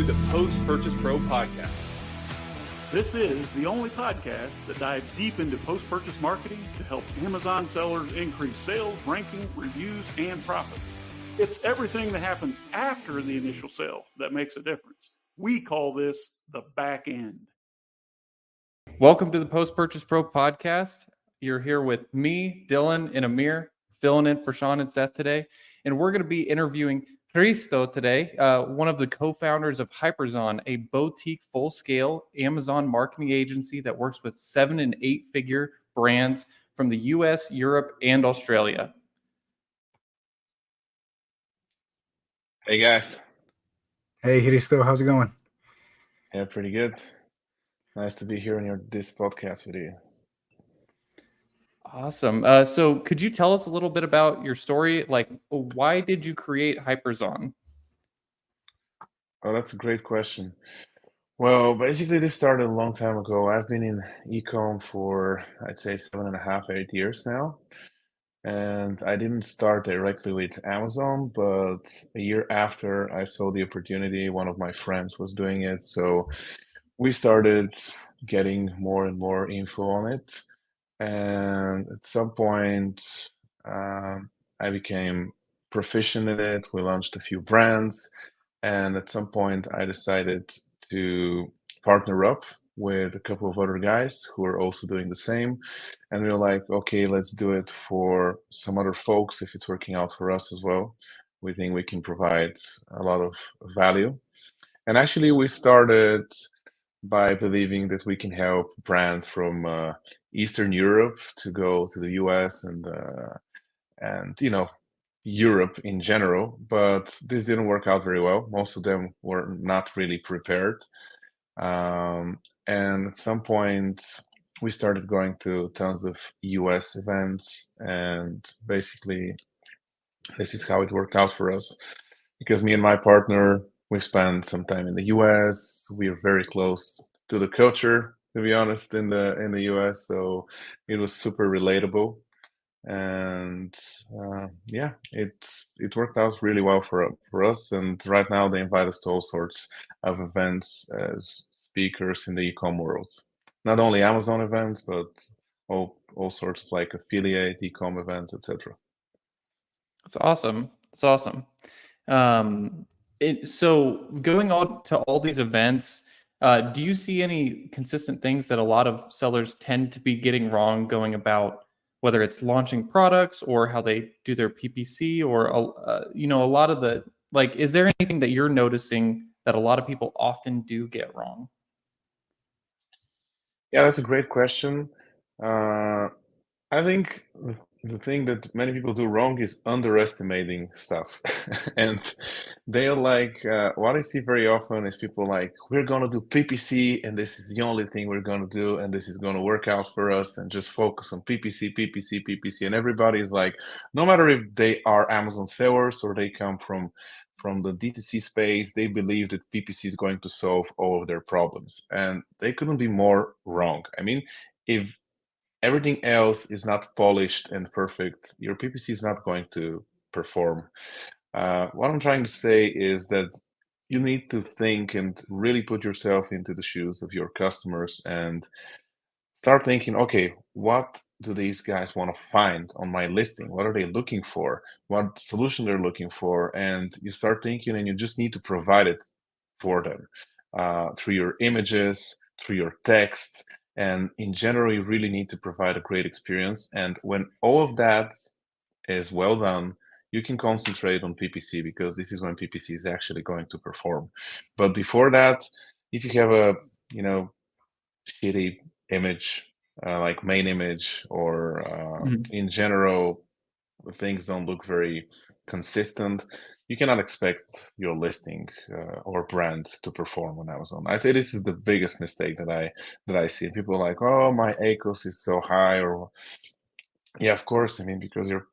to the Post-Purchase Pro podcast. This is the only podcast that dives deep into post-purchase marketing to help Amazon sellers increase sales, ranking, reviews, and profits. It's everything that happens after the initial sale that makes a difference. We call this the back end. Welcome to the Post-Purchase Pro podcast. You're here with me, Dylan, and Amir, filling in for Sean and Seth today. And we're going to be interviewing Hristo today, one of the co-founders of Hyperzon, a boutique full-scale Amazon marketing agency that works with 7- and 8-figure brands from the US, Europe, and Australia. Hey guys. Hey Hristo, how's it going? Yeah, pretty good. Nice to be here on this podcast with you. Awesome. So could you tell us a little bit about your story? Like, why did you create Hyperzon? Oh, that's a great question. Well, basically this started a long time ago. I've been in e-com for, I'd say 7.5, 8 years now. And I didn't start directly with Amazon, but a year after I saw the opportunity, one of my friends was doing it. So we started getting more and more info on it. And at some point, I became proficient in it. We launched a few brands. And at some point, I decided to partner up with a couple of other guys who are also doing the same. And we were like, okay, let's do it for some other folks if it's working out for us as well. We think we can provide a lot of value. And actually, we started by believing that we can help brands from Eastern Europe to go to the US and Europe in general, but this didn't work out very well. Most of them were not really prepared. And at some point, we started going to tons of US events, and basically, this is how it worked out for us. Because me and my partner, we spent some time in the US. We are very close to the culture, to be honest, in the US. So it was super relatable. And it worked out really well for us. And right now they invite us to all sorts of events as speakers in the e-com world. Not only Amazon events, but all sorts of like affiliate e-com events, etc. It's awesome. It's awesome. So going on to all these events, do you see any consistent things that a lot of sellers tend to be getting wrong going about, whether it's launching products or how they do their PPC or, a lot of the, like, is there anything that you're noticing that a lot of people often do get wrong? Yeah, that's a great question. I think the thing that many people do wrong is underestimating stuff. And they're like, what I see very often is people like, we're going to do PPC and this is the only thing we're going to do and this is going to work out for us and just focus on PPC, PPC, PPC. And everybody is like, no matter if they are Amazon sellers or they come from the D2C space, they believe that PPC is going to solve all of their problems. And they couldn't be more wrong. I mean, if everything else is not polished and perfect, your PPC is not going to perform. What I'm trying to say is that you need to think and really put yourself into the shoes of your customers and start thinking, okay, what do these guys want to find on my listing? What are they looking for? What solution they're looking for? And you start thinking and you just need to provide it for them through your images, through your text. And in general, you really need to provide a great experience. And when all of that is well done, you can concentrate on PPC because this is when PPC is actually going to perform. But before that, if you have a, shitty image, like main image, or in general, things don't look very consistent, you cannot expect your listing or brand to perform on Amazon. I'd say this is the biggest mistake that I see. People are like, oh, my ACOS is so high, or yeah, of course. I mean, because your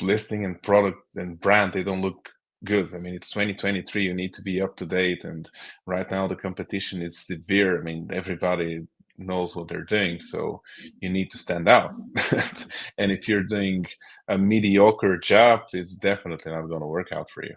listing and product and brand, they don't look good. I mean, it's 2023, you need to be up to date, and right now the competition is severe. I mean, everybody knows what they're doing, so you need to stand out. And if you're doing a mediocre job, it's definitely not going to work out for you.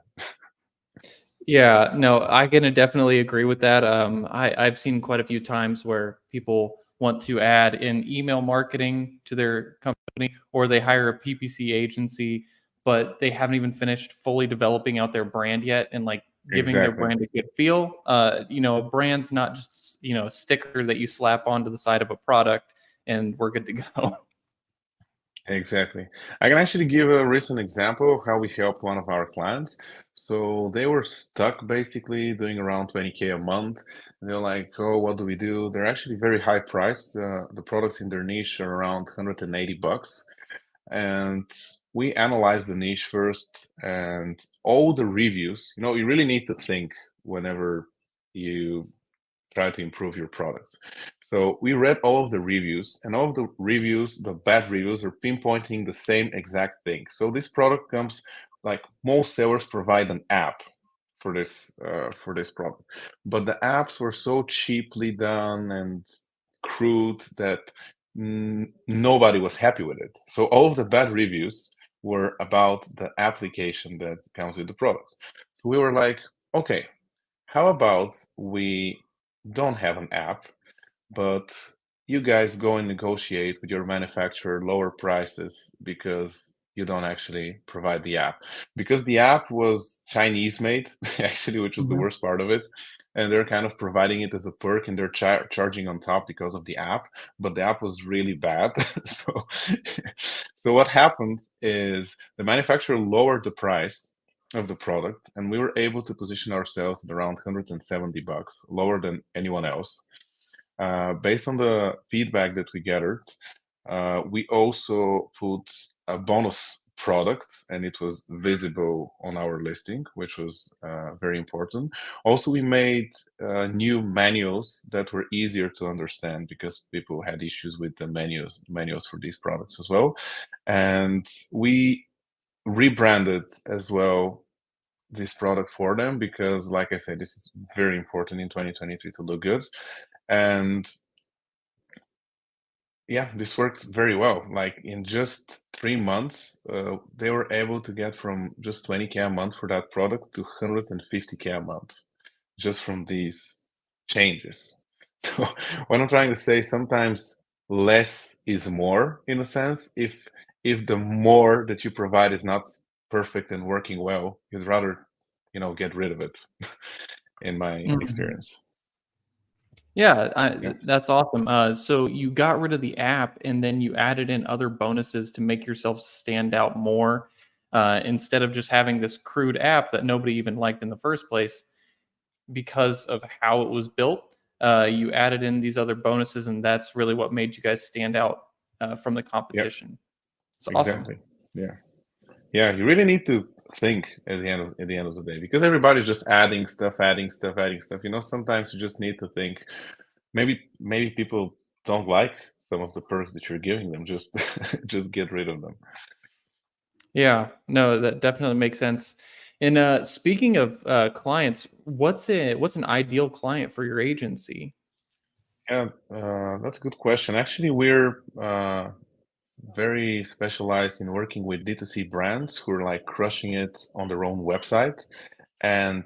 Yeah, no, I can definitely agree with that. I've seen quite a few times where people want to add in email marketing to their company, or they hire a PPC agency, but they haven't even finished fully developing out their brand yet and like giving their Exactly. brand a good feel. A brand's not just, a sticker that you slap onto the side of a product and we're good to go. Exactly. I can actually give a recent example of how we helped one of our clients. So they were stuck basically doing around 20K a month. And they're like, oh, what do we do? They're actually very high priced. The products in their niche are around 180 bucks. And we analyzed the niche first and all the reviews. You really need to think whenever you try to improve your products. So we read all of the reviews, and all of the reviews, the bad reviews, are pinpointing the same exact thing. So this product comes like most sellers provide an app for this product, but the apps were so cheaply done and crude that nobody was happy with it. So all of the bad reviews were about the application that comes with the product. So we were like, okay, how about we don't have an app, but you guys go and negotiate with your manufacturer lower prices because you don't actually provide the app. Because the app was Chinese made, actually, which was the Mhm. worst part of it. And they're kind of providing it as a perk and they're charging on top because of the app, but the app was really bad. So, so what happened is the manufacturer lowered the price of the product, and we were able to position ourselves at around 170 bucks, lower than anyone else. Based on the feedback that we gathered, we also put a bonus product, and it was visible on our listing, which was very important. Also, we made new manuals that were easier to understand because people had issues with the manuals for these products as well. And we rebranded as well this product for them because, like I said, this is very important in 2023 to look good. And yeah, this worked very well. Like in just 3 months, they were able to get from just 20K a month for that product to 150K a month just from these changes. So what I'm trying to say, sometimes less is more in a sense. If the more that you provide is not perfect and working well, you'd rather, get rid of it, in my Mhm. experience. Yeah, Yeah. that's awesome. So you got rid of the app and then you added in other bonuses to make yourself stand out more, instead of just having this crude app that nobody even liked in the first place because of how it was built. You added in these other bonuses, and that's really what made you guys stand out from the Yep. competition. It's awesome. Exactly. Yeah. Yeah, you really need to think at the end of the day because everybody's just adding stuff, adding stuff, adding stuff. Sometimes you just need to think. Maybe people don't like some of the perks that you're giving them. Just just get rid of them. Yeah, no, that definitely makes sense. And speaking of clients, what's an ideal client for your agency? Yeah, that's a good question. Actually, we're very specialized in working with D2C brands who are like crushing it on their own website. And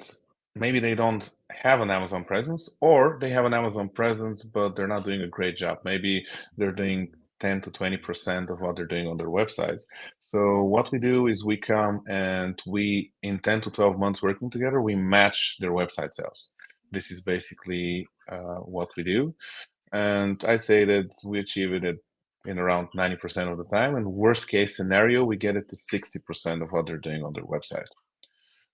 maybe they don't have an Amazon presence, or they have an Amazon presence, but they're not doing a great job. Maybe they're doing 10 to 20% of what they're doing on their website. So what we do is we come and we, in 10 to 12 months working together, we match their website sales. This is basically what we do. And I'd say that we achieve it in around 90% of the time. And worst case scenario, we get it to 60% of what they're doing on their website.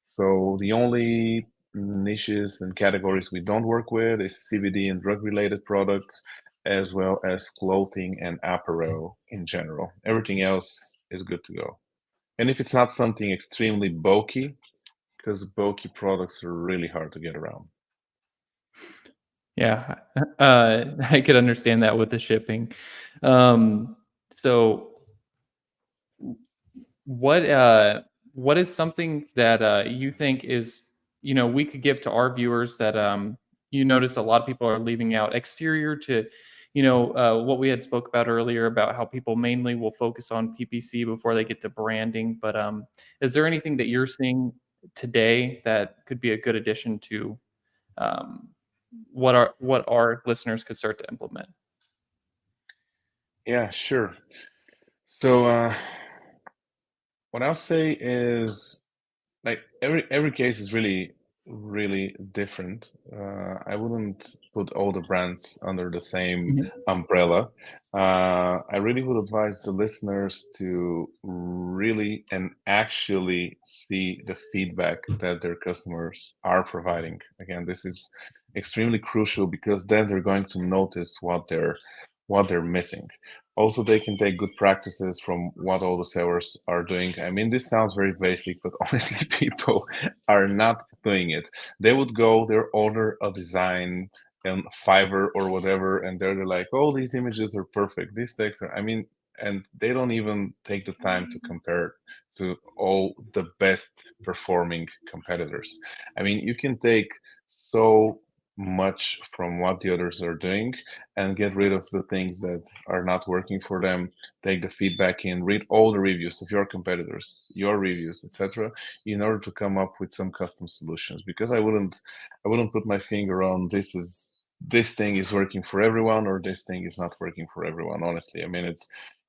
So the only niches and categories we don't work with is CBD and drug-related products, as well as clothing and apparel in general. Everything else is good to go. And if it's not something extremely bulky, because bulky products are really hard to get around. Yeah, I could understand that with the shipping. So what what is something that you think is, we could give to our viewers that you notice a lot of people are leaving out exterior to, what we had spoke about earlier about how people mainly will focus on PPC before they get to branding. But is there anything that you're seeing today that could be a good addition to what our listeners could start to implement? Yeah, sure. So what I'll say is like every case is really different. I wouldn't put all the brands under the same umbrella. I really would advise the listeners to really and actually see the feedback that their customers are providing. Again, this is extremely crucial because then they're going to notice what they're missing. Also, they can take good practices from what all the sellers are doing. I mean, this sounds very basic, but honestly, people are not doing it. They would go, they order a design in Fiverr or whatever, and they're like, "Oh, these images are perfect. These texts are." I mean, and they don't even take the time to compare to all the best performing competitors. I mean, you can take so much from what the others are doing and get rid of the things that are not working for them, take the feedback in, read all the reviews of your competitors, your reviews, etc., in order to come up with some custom solutions. Because I wouldn't put my finger on this thing is working for everyone or this thing is not working for everyone. Honestly, I mean,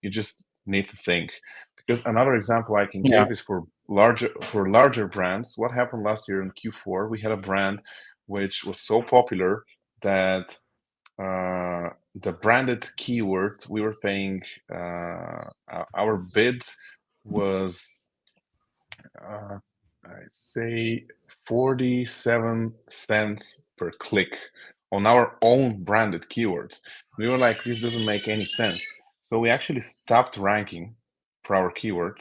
you just need to think. Because another example I can Yeah. give is for larger brands. What happened last year in Q4? We had a brand which was so popular that the branded keyword we were paying, our bid was, I'd say, 47 cents per click on our own branded keyword. We were like, this doesn't make any sense. So we actually stopped ranking for our keyword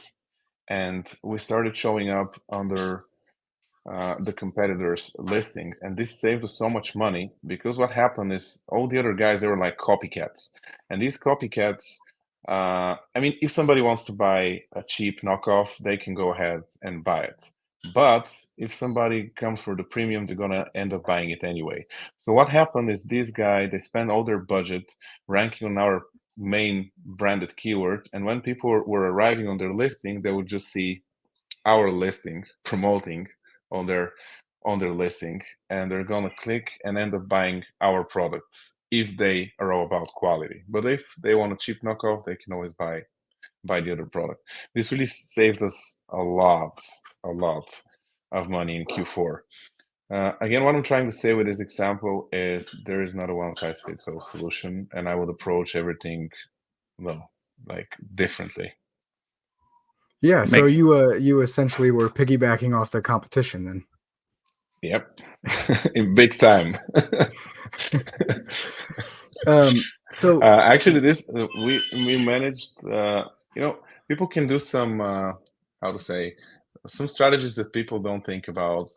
and we started showing up under the competitor's listing, and this saved us so much money because what happened is all the other guys, they were like copycats, and these copycats, I mean, if somebody wants to buy a cheap knockoff, they can go ahead and buy it, but if somebody comes for the premium, they're gonna end up buying it anyway. So what happened is this guy, they spend all their budget ranking on our main branded keyword, and when people were arriving on their listing, they would just see our listing promoting on their listing, and they're gonna click and end up buying our products if they are all about quality. But if they want a cheap knockoff, they can always buy the other product. This really saved us a lot of money in Q4. Again, what I'm trying to say with this example is there is not a one size fits all solution, and I would approach everything, well, like differently. Yeah, so Makes you essentially were piggybacking off the competition then. Yep, in big time. So Actually, this we managed. People can do some how to say, some strategies that people don't think about.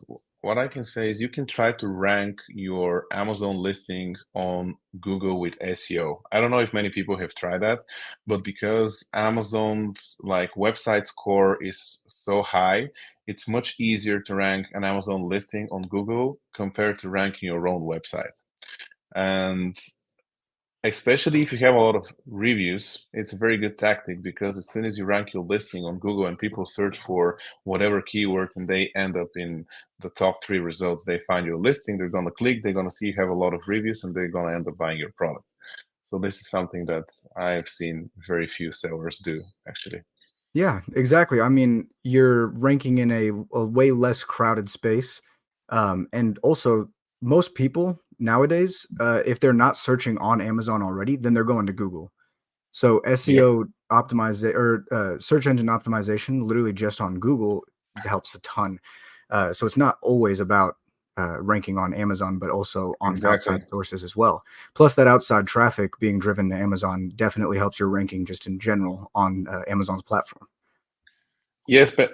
What I can say is you can try to rank your Amazon listing on Google with SEO. I don't know if many people have tried that, but because Amazon's like website score is so high, it's much easier to rank an Amazon listing on Google compared to ranking your own website. And especially if you have a lot of reviews, it's a very good tactic because as soon as you rank your listing on Google and people search for whatever keyword and they end up in the top 3 results, they find your listing, they're going to click, they're going to see you have a lot of reviews, and they're going to end up buying your product. So this is something that I've seen very few sellers do, actually. yeah, exactly. I mean, you're ranking in a way less crowded space. And also most people nowadays, if they're not searching on Amazon already, then they're going to Google. So Yep. SEO optimization or search engine optimization, literally just on Google, helps a ton. So it's not always about ranking on Amazon, but also on Exactly. outside sources as well. Plus, that outside traffic being driven to Amazon definitely helps your ranking just in general on Amazon's platform. Yes, but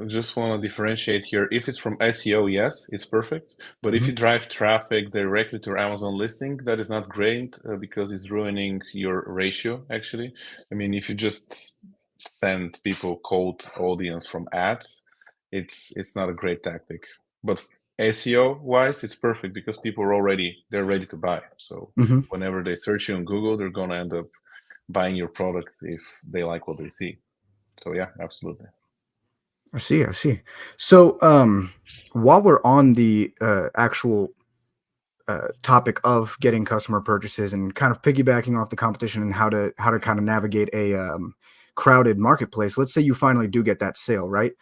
just want to differentiate here. If it's from SEO, yes, it's perfect. But if you drive traffic directly to your Amazon listing, that is not great because it's ruining your ratio, actually. I mean, if you just send people cold audience from ads, it's not a great tactic. But SEO wise, it's perfect because people are they're ready to buy. So Mm-hmm. whenever they search you on Google, they're gonna end up buying your product if they like what they see. So yeah, absolutely. I see. I see. So, while we're on the actual topic of getting customer purchases and kind of piggybacking off the competition and how to kind of navigate a crowded marketplace, let's say you finally do get that sale, right?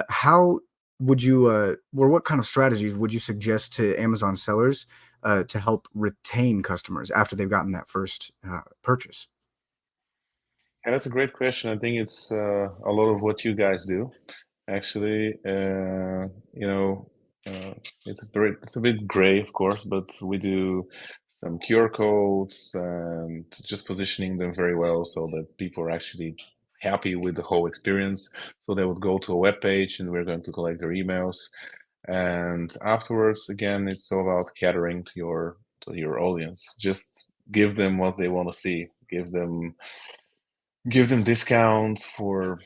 How would you, or what kind of strategies would you suggest to Amazon sellers to help retain customers after they've gotten that first purchase? And that's a great question. I think it's a lot of what you guys do. Actually, uh, it's a bit gray, of course, but we do some QR codes and just positioning them very well so that people are actually happy with the whole experience. So they would go to a web page and we're going to collect their emails. And afterwards, again, it's all about catering to your audience. Just give them what they want to see. Give them discounts for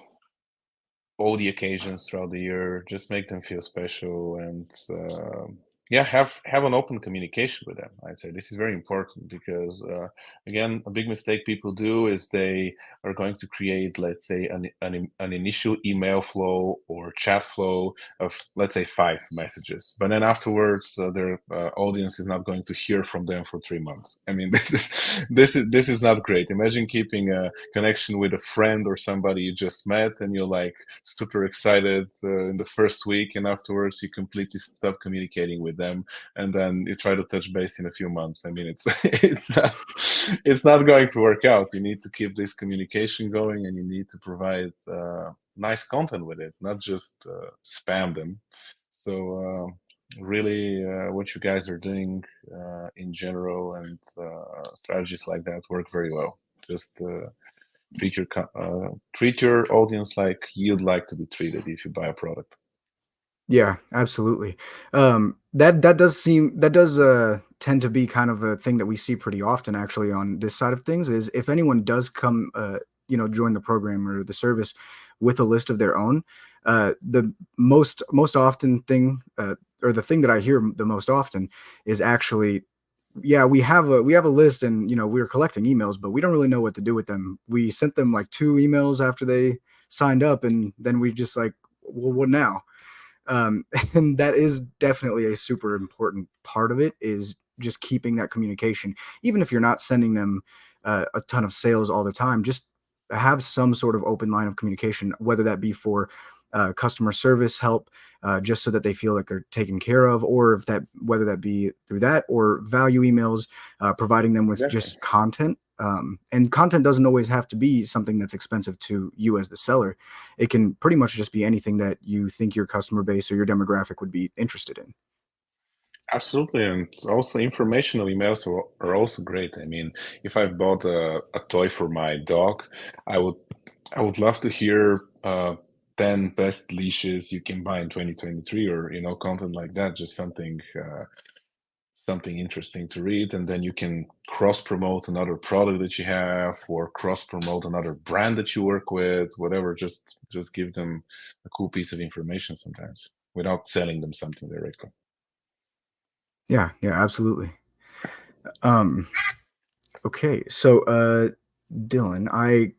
all the occasions throughout the year. Just make them feel special, and yeah, have an open communication with them. I'd say this is very important because again, a big mistake people do is they are going to create, let's say, an initial email flow or chat flow of, let's say, 5 messages, but then afterwards their audience is not going to hear from them for 3 months. I mean, this is not great. Imagine keeping a connection with a friend or somebody you just met, and you're like super excited in the first week, and afterwards you completely stop communicating with them, and then you try to touch base in a few months. I mean, it's it's not going to work out. You need to keep this communication going, and you need to provide nice content with it, not just spam them. So really, what you guys are doing in general, and strategies like that work very well. Just treat your audience like you'd like to be treated if you buy a product. Yeah, absolutely. That does tend to be kind of a thing that we see pretty often actually on this side of things is if anyone does come join the program or the service with a list of their own, the most often thing or the thing that I hear the most often is actually, yeah, we have a list, and we're collecting emails, but we don't really know what to do with them. We sent them like 2 emails after they signed up, and then we just like, well, what now? And that is definitely a super important part of it, is just keeping that communication. Even if you're not sending them a ton of sales all the time, just have some sort of open line of communication, whether that be for customer service help, just so that they feel like they're taken care of, or if that whether that be through that or value emails, providing them with Exactly. just content. And content doesn't always have to be something that's expensive to you as the seller. It can pretty much just be anything that you think your customer base or your demographic would be interested in. Absolutely, and also informational emails are also great. I mean, if I've bought a toy for my dog, I would I would love to hear 10 best leashes you can buy in 2023, or content like that. Just something interesting to read, and then you can cross promote another product that you have, or cross promote another brand that you work with, whatever. Just give them a cool piece of information sometimes without selling them something directly. Yeah, yeah, absolutely. Um, okay, so Dylan,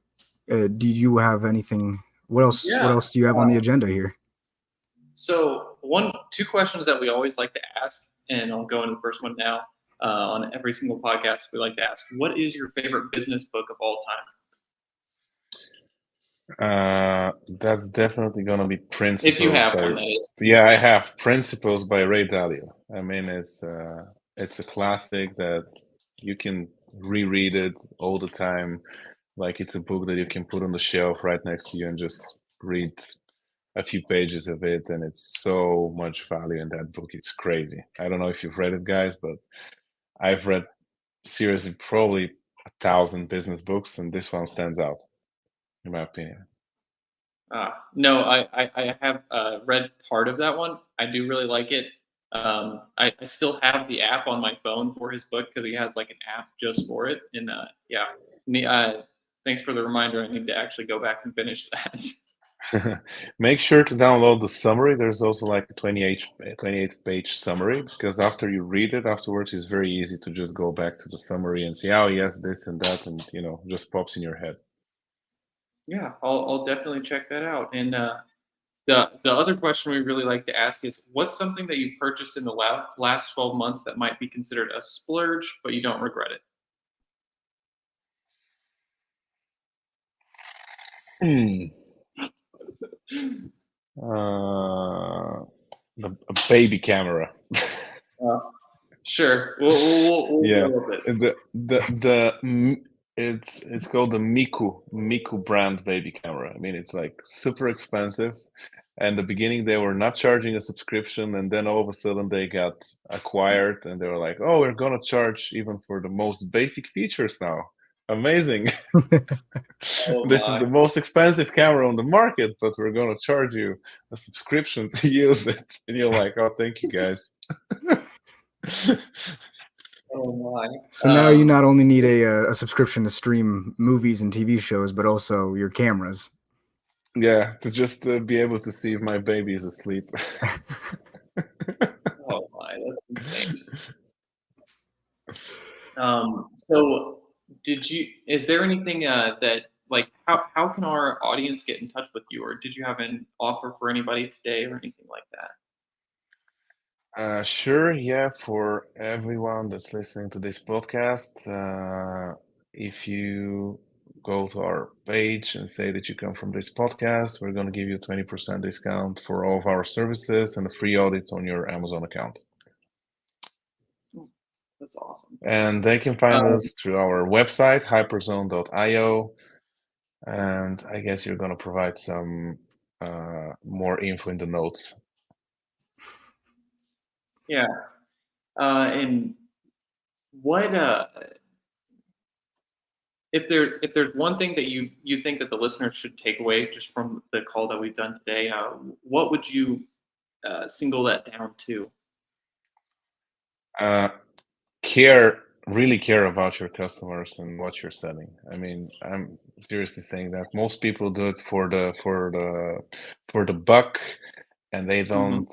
do you have anything? What else? What Yeah. else do you have on the agenda here? So two questions that we always like to ask, and I'll go into the first one now. On every single podcast, we like to ask, what is your favorite business book of all time? That's definitely gonna be If you Principles have by. one, that is. Yeah, I have Principles by Ray Dalio. I mean, it's a classic that you can reread it all the time. Like it's a book that you can put on the shelf right next to you and just read a few pages of it, and it's so much value in that book. It's crazy. I don't know if you've read it, guys, but I've read seriously probably 1,000 business books, and this one stands out, in my opinion. No, I have read part of that one. I do really like it. I still have the app on my phone for his book because he has like an app just for it. And yeah, thanks for the reminder. I need to actually go back and finish that. Make sure to download the summary. There's also like a 28 page summary, because after you read it afterwards, it's very easy to just go back to the summary and see, oh, yes, this and that, and just pops in your head. Yeah, I'll definitely check that out. And The other question we really like to ask is, what's something that you purchased in the last 12 months that might be considered a splurge, but you don't regret it? A baby camera. Sure, we'll Yeah, go with it. it's called the Miku brand baby camera. I mean, it's like super expensive. And the beginning they were not charging a subscription, and then all of a sudden they got acquired, and they were like, "Oh, we're gonna charge even for the most basic features now." Amazing! Oh This is my. the most expensive camera on the market, but we're gonna charge you a subscription to use it. And you're like, "Oh, thank you guys." Oh my. So now you not only need a subscription to stream movies and TV shows, but also your cameras. Yeah, to just be able to see if my baby is asleep. Oh my, that's insane. So is there anything that, like, how can our audience get in touch with you, or did you have an offer for anybody today or anything like that? Sure, yeah, for everyone that's listening to this podcast, if you go to our page and say that you come from this podcast, we're going to give you a 20% discount for all of our services and a free audit on your Amazon account. That's awesome. And they can find us through our website, hyperzone.io. And I guess you're going to provide some more info in the notes. Yeah. And what if there's one thing that you think that the listeners should take away just from the call that we've done today, what would you single that down to? Really care about your customers and what you're selling. I mean, I'm seriously saying that most people do it for the buck, and they don't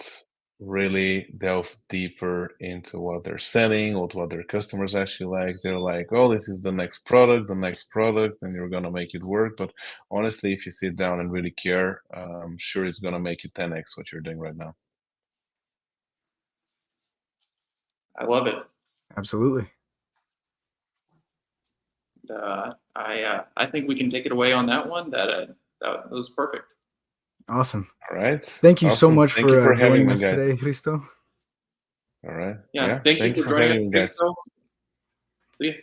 really delve deeper into what they're selling or what their customers actually like. They're like, "Oh, this is the next product, and you're gonna make it work." But honestly, if you sit down and really care, I'm sure it's gonna make you 10x what you're doing right now. I love it. Absolutely. I think we can take it away on that one. That was perfect. Awesome. All right. Thank you so Awesome. much Thank you for having joining me, us guys. today, Hristo. All right. Yeah. Thank you for joining us, having me, guys. Hristo. See ya.